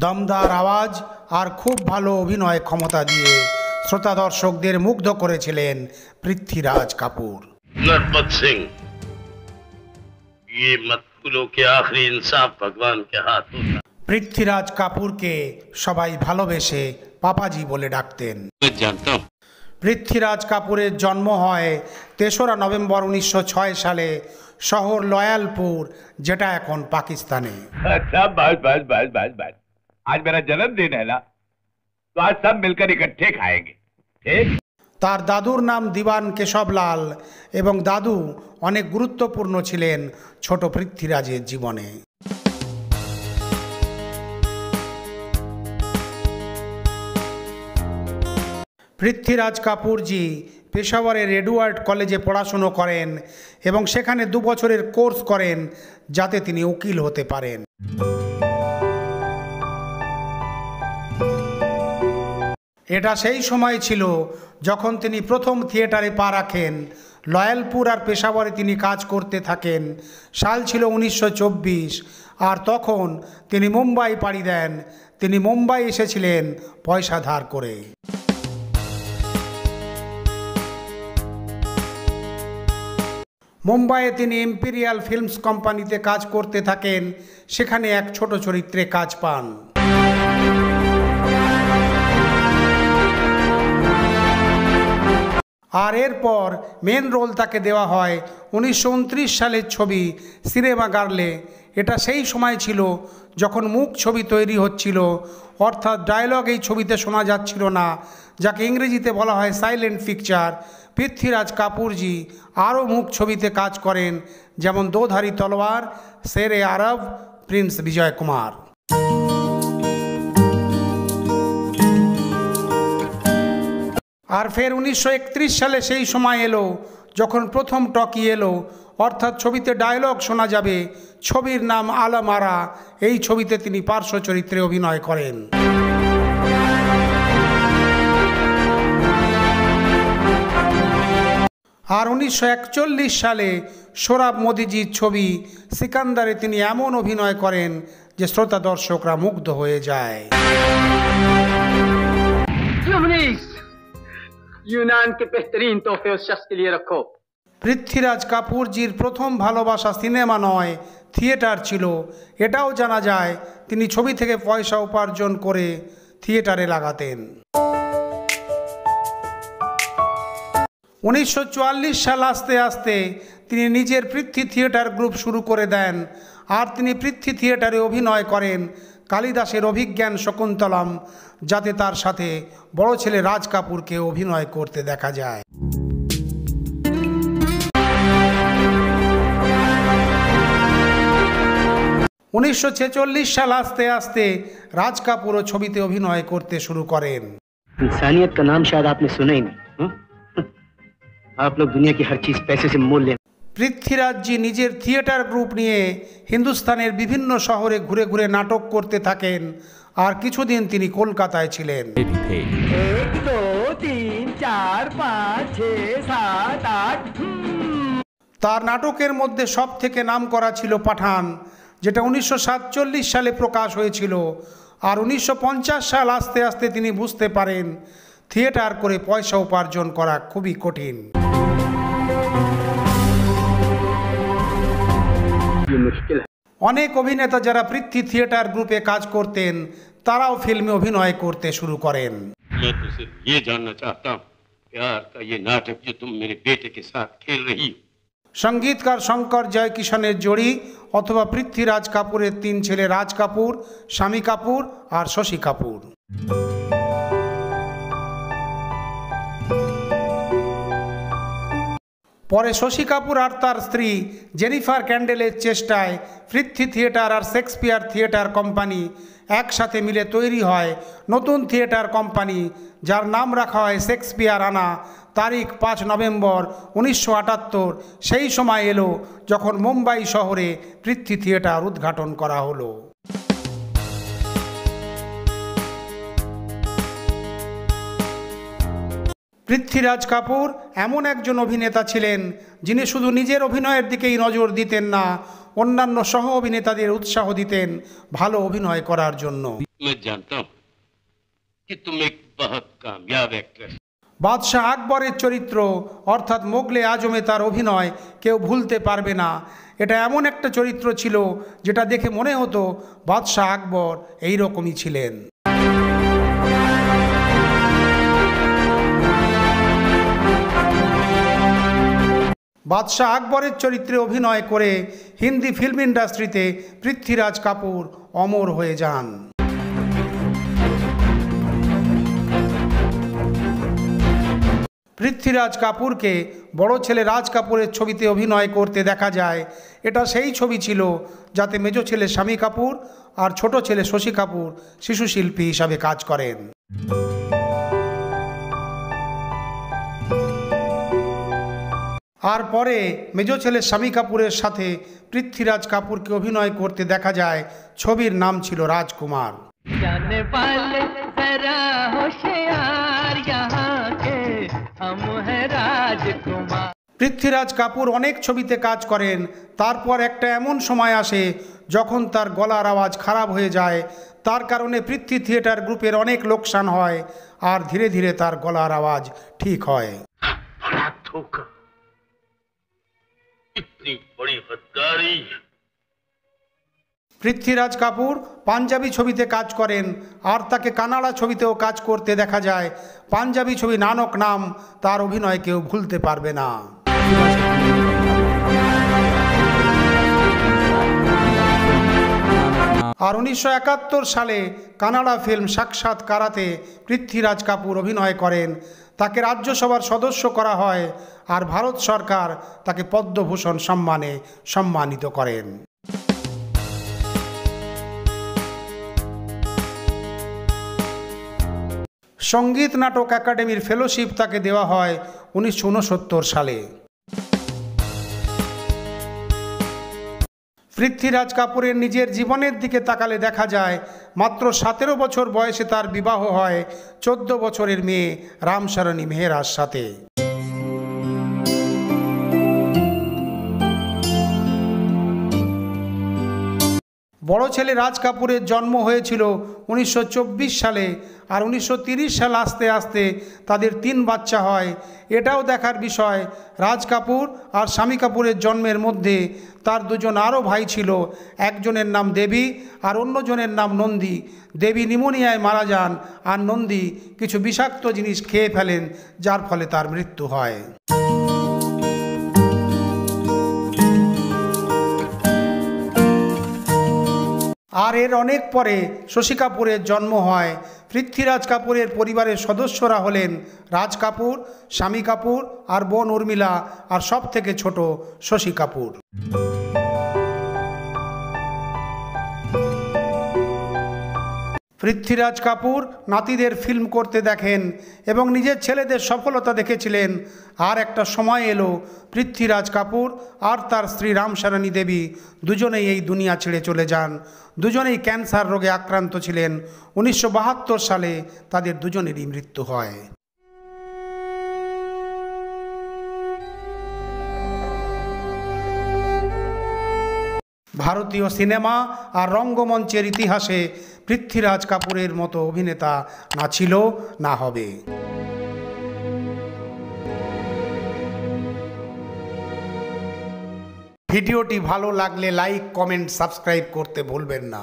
দমদার আওয়াজ আর খুব ভালো অভিনয় ক্ষমতা দিয়ে শ্রোতা দর্শকদের মুগ্ধ করেছিলেন পৃথ্বীরাজ কাপুর। नरपत सिंह, ये मत भूलो कि आखिरी इंसाफ भगवान के हाथ होता। পৃথ্বীরাজ কাপুরকে সবাই ভালোবেসে পাপাজি বলে ডাকতেন। जानता हूँ। পৃথ্বীরাজ কাপুরের জন্ম হয় ৩রা নভেম্বর ১৯০৬ সালে শহর লয়ালপুর, যেটা এখন পাকিস্তানে। अच्छा बस बस बस बस बस, आज मेरा जन्मदिन है ना, तो आज सब मिलकर इकट्ठे खाएंगे, ठीक? তার দাদুর নাম দিওয়ান কেশবলাল এবং দাদু অনেক গুরুত্বপূর্ণ ছিলেন ছোট পৃথ্বীরাজের জীবনে। পৃথ্বীরাজ কাপুরজি পেশাওয়ারের এডওয়ার্ড কলেজে পড়াশুনো করেন এবং সেখানে 2 বছরের কোর্স করেন যাতে তিনি উকিল হতে পারেন। এটা সেই সময় ছিল যখন তিনি প্রথম থিয়েটারে পা রাখেন। লয়ালপুর আর পেশাওয়ারে তিনি কাজ করতে থাকেন। সাল ছিল 1924, আর তখন তিনি মুম্বাই পাড়ি দেন। তিনি মুম্বাই এসেছিলেন পয়সা ধার করে। মুম্বাইয়ে তিনি ইম্পেরিয়াল ফিল্মস কোম্পানিতে কাজ করতে থাকেন। সেখানে এক ছোট চরিত্রে কাজ পান। আর এরপর মেন রোল তাকে দেওয়া হয় 1929 সালের ছবি সিনেমা গার্লে। এটা সেই সময় ছিল যখন মুখ ছবি তৈরি হচ্ছিল, অর্থাৎ ডায়লগ এই ছবিতে শোনা যাচ্ছিল না, যাকে ইংরেজিতে বলা হয় সাইলেন্ট পিকচার। পৃথ্বীরাজ কাপুরজি আরও মুখ ছবিতে কাজ করেন, যেমন দোধারি তলোয়ার, শেরে আরব, প্রিন্স বিজয় কুমার। আর ফের 1931 সালে সেই সময় এলো যখন প্রথম টকি এলো, অর্থাৎ ছবিতে ডায়লগ শোনা যাবে। ছবির নাম আলামারা। এই ছবিতে তিনি পার্শ্ব চরিত্রে অভিনয় করেন। আর 1941 সালে সোহরাব মোদিজির ছবি সিকান্দারে তিনি এমন অভিনয় করেন যে শ্রোতা দর্শকরা মুগ্ধ হয়ে যায়। यूनान के बेहतरीन तोहफे उस शख्स के लिए रखो। পৃথ্বীরাজ কাপুরজির প্রথম ভালোবাসা সিনেমা নয়, থিয়েটার ছিল। এটাও জানা যায় তিনি ছবি থেকে পয়সা উপার্জন করে থিয়েটারে লাগাতেন। 1944 সাল আসতে আসতে তিনি নিজের পৃথ্বী থিয়েটার গ্রুপ শুরু করে দেন। আর তিনি পৃথ্বী থিয়েটারে অভিনয় করেন কালিদাসের অভিজ্ঞান শকুন্তলম, যাতে তার সাথে বড় ছেলে রাজ কাপুরকে অভিনয় করতে দেখা যায়। 1946 সাল আসতে আসতে রাজ কাপুরও ছবিতে অভিনয় করতে শুরু করেন। इंसानियत का नाम शायद आपने सुना ही नहीं। आप लोग दुनिया की हर चीज पैसे से मोल लें। পৃথ্বীরাজজি নিজের থিয়েটার গ্রুপ নিয়ে হিন্দুস্তানের বিভিন্ন শহরে ঘুরে ঘুরে নাটক করতে থাকেন। আর কিছুদিন তিনি কলকাতায় ছিলেন। 1 2 3 4 5 6 7 8। তার নাটকের মধ্যে সব থেকে নাম করা ছিল পাঠান, যেটা 1947 সালে প্রকাশ হয়েছিল। আর 1950 সাল আসতে আসতে তিনি বুঝতে পারেন থিয়েটার করে পয়সা উপার্জন করা খুবই কঠিন। অনেক অভিনেতা যারা পৃথ্বী থিয়েটার গ্রুপে কাজ করতেন তারাও ফিল্মে অভিনয় করতে শুরু করেন। मैं तो सिर्फ ये जानना चाहता हूँ, प्यार का ये नाटक जो तुम मेरे बेटे के साथ खेल रही हो। সঙ্গীতকার শঙ্কর জয়কিশনের জড়ি অথবা পৃথ্বীরাজ কাপুরের 3 ছেলে রাজ কাপুর, শামী কাপুর আর শশী কাপুর। পরে শশী কাপুর আর তার স্ত্রী জেনিফার ক্যান্ডেলের চেষ্টায় পৃথ্বী থিয়েটার আর শেক্সপিয়ার থিয়েটার কোম্পানি একসাথে মিলে তৈরি হয় নতুন থিয়েটার কোম্পানি, যার নাম রাখা হয় শেক্সপিয়ার আনা। তারিখ 5 নভেম্বর 1978। সেই সময় এলো যখন মুম্বাই শহরে পৃথ্বী থিয়েটার উদ্ঘাটন করা হলো। পৃথ্বীরাজ কাপুর এমন একজন অভিনেতা ছিলেন যিনি শুধু নিজের অভিনয়ের দিকেই নজর দিতেন না, অন্যান্য সহ অভিনেতাদের উৎসাহ দিতেন ভালো অভিনয় করার জন্য। मैं जानता हूं कि तुम एक बहुत कामयाब एक्ट्रेस। বাদশাহ আকবরের চরিত্র অর্থাৎ মোগলে আজমে তার অভিনয় কেউ ভুলতে পারবে না। এটা এমন একটা চরিত্র ছিল যেটা দেখে মনে হতো বাদশাহ আকবর এই রকমই ছিলেন। বাদশাহ আকবরের চরিত্রে অভিনয় করে হিন্দি ফিল্ম ইন্ডাস্ট্রিতে পৃথ্বীরাজ কাপুর অমর হয়ে যান। পৃথ্বীরাজ কাপুরকে বড় ছেলে রাজ কাপুরের ছবিতে অভিনয় করতে দেখা যায়। এটা সেই ছবি ছিল যাতে মেজো ছেলে শামী কাপুর আর ছোট ছেলে শশী কাপুর শিশু শিল্পী হিসাবে কাজ করেন। আর পরে মেজো ছেলে শামী কাপুরের সাথে পৃথ্বীরাজ কাপুরকে অভিনয় করতে দেখা যায়। ছবির নাম ছিল রাজকুমার। जाने वाले जरा होशियार यहाँ के हम हैं राजकुमार। পৃথ্বীরাজ কাপুর অনেক ছবিতে কাজ করেন। তারপর একটা এমন সময় আসে যখন তার গলার আওয়াজ খারাপ হয়ে যায়। তার কারণে পৃথ্বী থিয়েটার গ্রুপের অনেক লোকসান হয় আর ধীরে ধীরে তার গলার আওয়াজ ঠিক হয়। बड़ा धोखा, इतनी बड़ी गद्दारी। পৃথ্বীরাজ কাপুর পাঞ্জাবি ছবিতে কাজ করেন আর তাকে কানাডা ছবিতেও কাজ করতে দেখা যায়। পাঞ্জাবি ছবি নানক নাম তার অভিনয় কেউ ভুলতে পারবে না। আর 1971 সালে কানাডা ফিল্ম সাক্ষাৎকারাতে পৃথ্বীরাজ কাপুর অভিনয় করেন। তাকে রাজ্যসভার সদস্য করা হয় আর ভারত সরকার তাকে পদ্মভূষণ সম্মানে সম্মানিত করেন। সঙ্গীত নাটক একাডেমির ফেলোশিপ তাকে দেওয়া হয় 1969 সালে। পৃথ্বীরাজ কাপুরের নিজের জীবনের দিকে তাকালে দেখা যায় মাত্র 17 বছর বয়সে তার বিবাহ হয় 14 বছরের মেয়ে রামশরণী মেহরার সাথে। বড় ছেলে রাজ কাপুরের জন্ম হয়েছিল 1924 সালে আর 1930 সাল আস্তে আস্তে তাদের 3 বাচ্চা হয়। এটাও দেখার বিষয় রাজ কাপুর আর শামী কাপুরের জন্মের মধ্যে তার দুজন আরও ভাই ছিল। একজনের নাম দেবী আর অন্যজনের নাম নন্দী। দেবী নিউমোনিয়ায় মারা যান আর নন্দী কিছু বিষাক্ত জিনিস খেয়ে ফেলেন যার ফলে তার মৃত্যু হয়। আর এর অনেক পরে শশী কাপুরের জন্ম হয়। পৃথ্বীরাজ কাপুরের পরিবারের সদস্যরা হলেন রাজ কাপুর, শামী কাপুর আর বোন উর্মিলা আর সব থেকে ছোট শশী কাপুর। পৃথ্বীরাজ কাপুর নাতিদের ফিল্ম করতে দেখেন এবং নিজের ছেলেদের সফলতা দেখেছিলেন। আর একটা সময় এলো পৃথ্বীরাজ কাপুর আর তার স্ত্রী রামশরণী দেবী দুজনেই এই দুনিয়া ছেড়ে চলে যান। দুজনেই ক্যান্সার রোগে আক্রান্ত ছিলেন। 1972 সালে তাদের দুজনেরই মৃত্যু হয়। ভারতীয় সিনেমা আর রঙ্গমঞ্চের ইতিহাসে পৃথ্বীরাজ কাপুরের মতো অভিনেতা না ছিল না হবে। ভিডিওটি ভালো লাগলে লাইক, কমেন্ট, সাবস্ক্রাইব করতে ভুলবেন না।